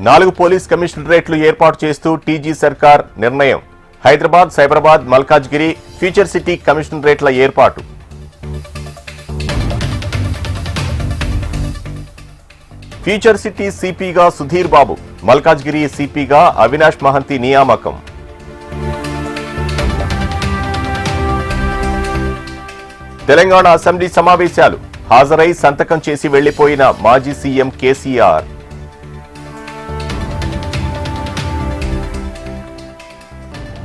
4 police కమిషనరేట్లు ఏర్పాటు చేస్తూ TG సర్కార్ నిర్ణయం. హైదరాబాద్, సైబరాబాద్, మల్కాజ్గిరి ఫ్యూచర్ సిటీ కమిషనరేట్ల ఏర్పాటు. ఫ్యూచర్ సిటీ సిపిగా సుధీర్ బాబు, మల్కాజ్గిరి సిపిగా అవినాష్ మహంతి నియామకం. తెలంగాణ అసెంబ్లీ సమావేశాలు హాజరై సంతకం చేసి వెళ్లిపోయిన మాజీ సీఎం కేసీఆర్.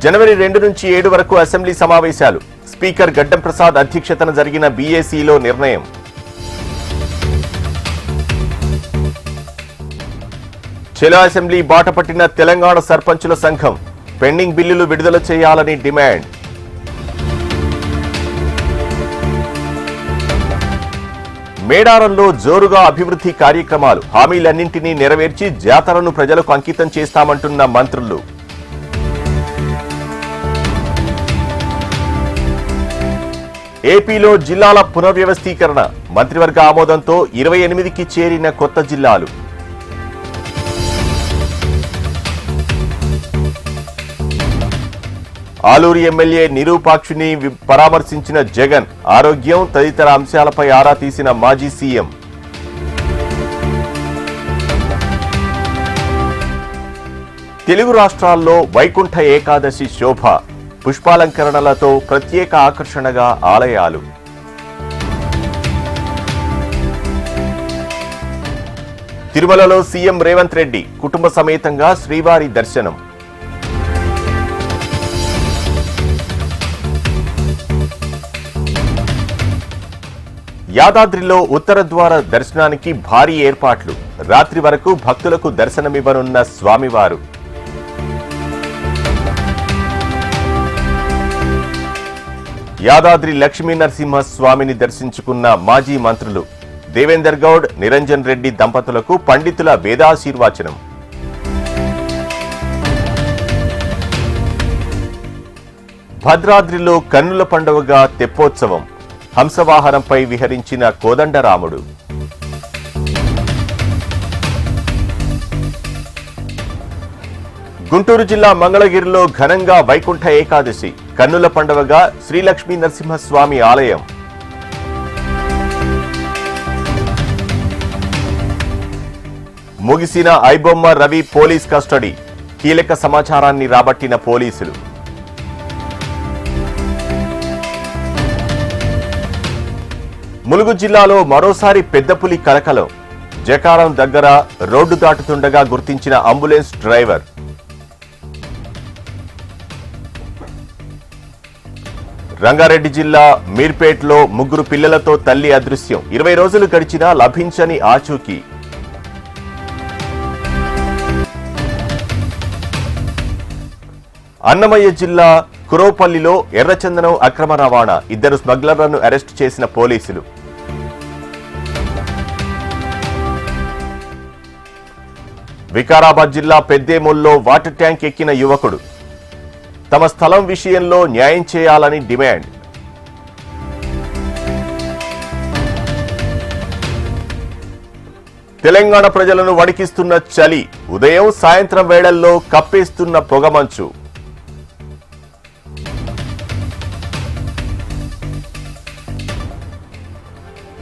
జనవరి 2 నుంచి 7 వరకు అసెంబ్లీ సమావేశాలు. స్పీకర్ గడ్డం ప్రసాద్ అధ్యక్షతన జరిగిన బీఏసీలో నిర్ణయం. చెలో అసెంబ్లీ బాట పట్టిన తెలంగాణ సర్పంచుల సంఘం. పెండింగ్ బిల్లులు విడుదల చేయాలని డిమాండ్. మేడారంలో జోరుగా అభివృద్ధి కార్యక్రమాలు. హామీలన్నింటినీ నెరవేర్చి జాతరను ప్రజలకు అంకితం చేస్తామంటున్న మంత్రులు. ఏపీలో జిల్లాల పునర్వ్యవస్థీకరణ. మంత్రివర్గ ఆమోదంతో 28కి చేరిన కొత్త జిల్లాలు. ఆలూరు ఎమ్మెల్యే నిరూపాక్షిని పరామర్శించిన జగన్. ఆరోగ్యం తదితర అంశాలపై ఆరా తీసిన మాజీ సీఎం. తెలుగు రాష్ట్రాల్లో వైకుంఠ ఏకాదశి శోభ. పుష్పాలంకరణలతో ప్రత్యేక ఆకర్షణగా ఆలయాలు. తిరుమలలో సీఎం రేవంత్ రెడ్డి కుటుంబ సమేతంగా శ్రీవారి దర్శనం. యాదాద్రిలో ఉత్తర ద్వార దర్శనానికి భారీ ఏర్పాట్లు. రాత్రి వరకు భక్తులకు దర్శనమివ్వనున్న స్వామివారు. యాదాద్రి లక్ష్మీ నరసింహ స్వామిని దర్శించుకున్న మాజీ మంత్రులు. దేవేందర్ గౌడ్, నిరంజన్ రెడ్డి దంపతులకు పండితుల వేదాశీర్వచనం. భద్రాద్రిలో కన్నుల పండువగా తెప్పోత్సవం. హంసవాహనంపై విహరించిన కోదండరాముడు. గుంటూరు జిల్లా మంగళగిరిలో ఘనంగా వైకుంఠ ఏకాదశి. కన్నుల పండువగా శ్రీలక్ష్మీ నరసింహస్వామి ఆలయం. ముగిసిన ఐబొమ్మ రవి పోలీస్ కస్టడీ. కీలక సమాచారాన్ని రాబట్టిన పోలీసులు. ములుగు జిల్లాలో మరోసారి పెద్దపులి కలకలం. జకారం దగ్గర రోడ్డు దాటుతుండగా గుర్తించిన అంబులెన్స్ డ్రైవర్. రంగారెడ్డి జిల్లా మీర్పేట్లో 3 పిల్లలతో తల్లి అదృశ్యం. 20 రోజులు గడిచినా లభించని ఆచూకీ. అన్నమయ్య జిల్లా కురోపల్లిలో ఎర్రచందనం అక్రమ రవాణా. 2 స్మగ్లర్లను అరెస్టు చేసిన పోలీసులు. వికారాబాద్ జిల్లా పెద్దేముల్లో వాటర్ ట్యాంక్ ఎక్కిన యువకుడు. తమ స్థలం విషయంలో న్యాయం చేయాలని డిమాండ్. తెలంగాణ ప్రజలను వణికిస్తున్న చలి. ఉదయం సాయంత్రం వేళల్లో కప్పేస్తున్న పొగమంచు.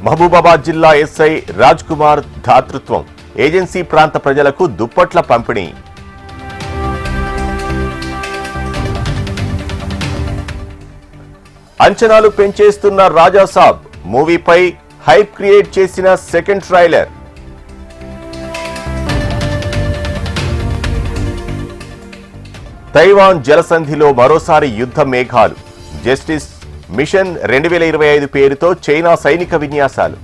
మహబూబాబాద్ జిల్లా ఎస్ఐ రాజ్ కుమార్ దాతృత్వం. ఏజెన్సీ ప్రాంత ప్రజలకు దుప్పట్ల పంపిణీ. అంచనాలు పెంచేస్తున్న రాజాసాబ్. మూవీపై హైప్ క్రియేట్ చేసిన సెకండ్ ట్రైలర్. తైవాన్ జలసంధిలో మరోసారి యుద్ధ మేఘాలు. జస్టిస్ మిషన్ 2025 పేరుతో చైనా సైనిక విన్యాసాలు.